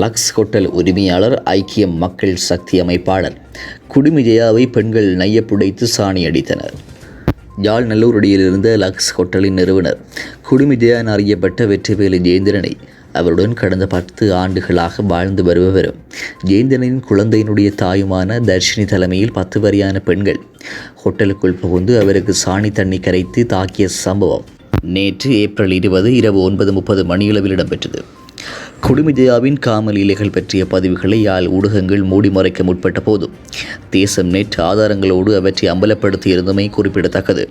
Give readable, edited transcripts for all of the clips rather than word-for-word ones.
Lux hotel உரிமையாளர், ஐக்கிய மக்கள் சக்தி அமைப்பாளர் குடுமிஜயாவை பெண்கள் நையப்புடைத்து சாணி அடித்தனர். யாழ் நல்லூரடியிலிருந்த லக்ஸ் ஹோட்டலின் நிறுவனர் குடுமிஜயா என அறியப்பட்ட வெற்றிவேலு ஜெயேந்திரனை அவருடன் கடந்த 10 ஆண்டுகளாக வாழ்ந்து வருபவரும் ஜெயேந்திரனின் குழந்தையினுடைய தாயுமான தர்ஷினி தலைமையில் 10 வரையான பெண்கள் ஹோட்டலுக்குள் புகுந்து அவருக்கு சாணி தண்ணி கரைத்து தாக்கிய சம்பவம் நேற்று ஏப்ரல் 20 இரவு 9:30 மணியளவில் இடம்பெற்றது. குடுமிஜயாவின் காம லீலைகள் பற்றிய பதிவுகளை யாழ் ஊடகங்கள் மூடி மறைக்க முற்பட்ட போதும் தேசம் நெட் ஆதாரங்களோடு அவற்றை அம்பலப்படுத்தியிருந்தமை குறிப்பிடத்தக்கது.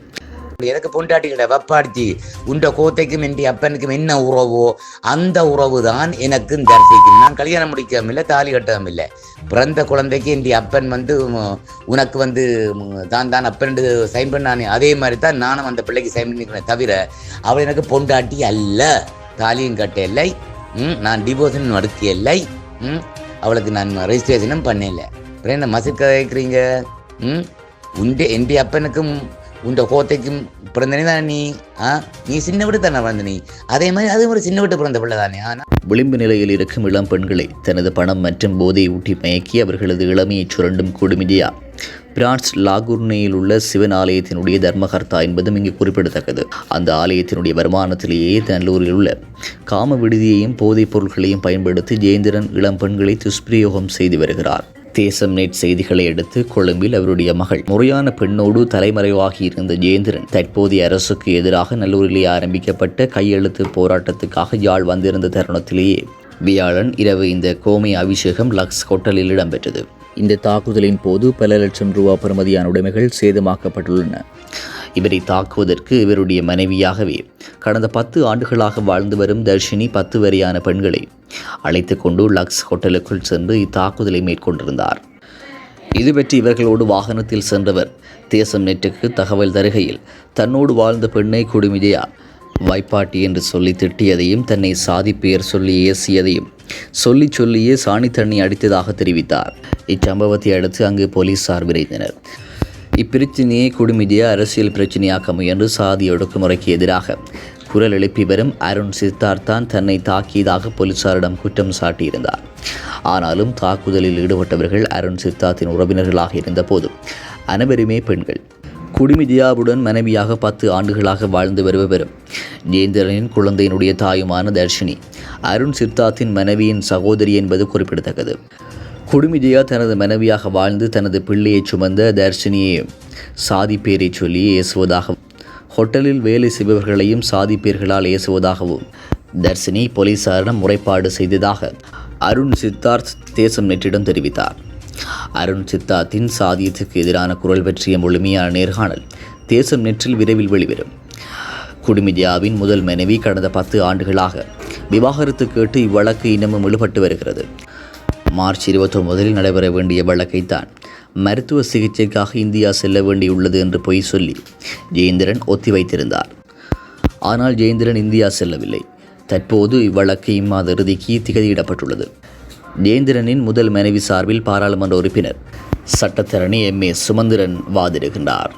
எனக்கு பொண்டாட்டிகளை வப்பாடிச்சு உண்ட கோத்தைக்கும் என் அப்பனுக்கும் என்ன உறவோ அந்த உறவு தான் எனக்கும் தரிசிக்கும். நான் கல்யாணம் முடிக்கவும் இல்லை, தாலி கட்டவும் இல்லை. பிறந்த குழந்தைக்கு என் அப்பன் உனக்கு தான் அப்பன் சைன் பண்ணானே, அதே மாதிரி தான் நானும் அந்த பிள்ளைக்கு சைன் பண்ணிக்கிறேன். தவிர அவள் எனக்கு பொண்டாட்டி அல்ல, தாலியும் கட்ட இல்லை, நான் டிவோர்ஸும் நடத்தி இல்லை, அவளுக்கு நான் ரெஜிஸ்ட்ரேஷனும் பண்ணல. அப்புறம் என்ன மசித் கதைக்கிறீங்க? என் அப்பனுக்கும் உண்ட கோத்தைக்கும் பிறந்தனே தான் நீ சின்ன விட்டு தானே பிறந்த நீ, அதே மாதிரி அது ஒரு சின்ன விட்டு பிறந்த பிள்ளை தானே. ஆனால் விளிம்பு நிலையில் இருக்கும் இளம் பெண்களை தனது பணம் மற்றும் போதையை ஊட்டி மயக்கி அவர்களது இளமையை சுரண்டும் குடுமிஜயா பிரான்ஸ் லாகூர்னேயில் உள்ள சிவன் ஆலயத்தினுடைய தர்மகர்த்தா என்பதும் இங்கு குறிப்பிடத்தக்கது. அந்த ஆலயத்தினுடைய வருமானத்திலேயே நல்லூரில் உள்ள காம விடுதியையும் போதைப் பொருட்களையும் பயன்படுத்தி ஜெயேந்திரன் இளம் பெண்களை துஷ்பிரயோகம் செய்து வருகிறார். தேசம் நெட் செய்திகளை அடுத்து கொழும்பில் அவருடைய மகள் முறையான பெண்ணோடு தலைமறைவாகி இருந்த ஜெயேந்திரன் தற்போதைய அரசுக்கு எதிராக நல்லூரிலே ஆரம்பிக்கப்பட்ட கையெழுத்து போராட்டத்துக்காக யாழ் வந்திருந்த தருணத்திலேயே வியாழன் இரவு இந்த கோமை அபிஷேகம் லக்ஸ் ஹோட்டலில் இடம்பெற்றது. இந்த தாக்குதலின் போது பல லட்சம் ரூபாய் பெறுமதியான உடைமைகள் சேதமாக்கப்பட்டுள்ளன. இவரை தாக்குவதற்கு இவருடைய மனைவியாகவே கடந்த 10 ஆண்டுகளாக வாழ்ந்து வரும் தர்ஷினி 10 வரையான பெண்களை அழைத்து கொண்டு லக்ஸ் ஹோட்டலுக்குள் சென்று இத்தாக்குதலை மேற்கொண்டிருந்தார். இது பற்றி இவர்களோடு வாகனத்தில் சென்றவர் தேசம் நெட்டுக்கு தகவல் தருகையில் தன்னோடு வாழ்ந்த பெண்ணை குடுமிஜயா வாய்ப்பாட்டி என்று சொல்லி திட்டியதையும் தன்னை சாதி பெயர் சொல்லி ஏசியதையும் சொல்லியே சாணி தண்ணி அடித்ததாக தெரிவித்தார். இச்சம்பவத்தை அடுத்து அங்கு போலீசார் விரைந்தனர். இப்பிரச்சனையை குடுமிஜயா அரசியல் பிரச்சனையாக்க முயன்று சாதி ஒடுக்குமுறைக்கு எதிராக குரல் எழுப்பி வரும் அருண் சித்தார்த் தான் தன்னை தாக்கியதாக போலீசாரிடம் குற்றம் சாட்டியிருந்தார். ஆனாலும் தாக்குதலில் ஈடுபட்டவர்கள் அருண் சித்தார்த்தின் உறவினர்களாக இருந்த போதும் அனைவருமே பெண்கள். குடுமிஜயாவுடன் மனைவியாக 10 ஆண்டுகளாக வாழ்ந்து வருபவரும் ஜெயேந்திரனின் குழந்தையினுடைய தாயுமான தர்ஷினி அருண் சித்தார்த்தின் மனைவியின் சகோதரி என்பது குறிப்பிடத்தக்கது. குடுமிஜயா தனது மனைவியாக வாழ்ந்து தனது பிள்ளையை சுமந்த தர்ஷினியை சாதி பேரை சொல்லி ஏசுவதாகவும் ஹோட்டலில் வேலை செய்பவர்களையும் சாதி பேர்களால் ஏசுவதாகவும் தர்ஷினி போலீசாரிடம் முறைப்பாடு செய்ததாக அருண் சித்தார்த் தேசம் நெட்டிடம் தெரிவித்தார். அருண் சித்தார்த்தின் சாதியத்துக்கு எதிரான குரல் பற்றிய முழுமையான நேர்காணல் தேசம் நெற்றில் விரைவில் வெளிவரும். குடுமிஜயாவின் முதல் மனைவி கடந்த 10 ஆண்டுகளாக விவாகரத்து கேட்டு இவ்வழக்கு இன்னமும் இழுபட்டு வருகிறது. மார்ச் 29 நடைபெற வேண்டிய வழக்கைத்தான் மருத்துவ சிகிச்சைக்காக இந்தியா செல்ல வேண்டியுள்ளது என்று பொய் சொல்லி ஜெயேந்திரன் ஒத்திவைத்திருந்தார். ஆனால் ஜெயேந்திரன் இந்தியா செல்லவில்லை. தற்போது இவ்வழக்கு இம்மாத இறுதிக்கு திகதியிடப்பட்டுள்ளது. ஜெயேந்திரனின் முதல் மனைவி சார்பில் பாராளுமன்ற உறுப்பினர் சட்டத்தரணி M.A. சுமந்திரன் வாதிடுகின்றார்.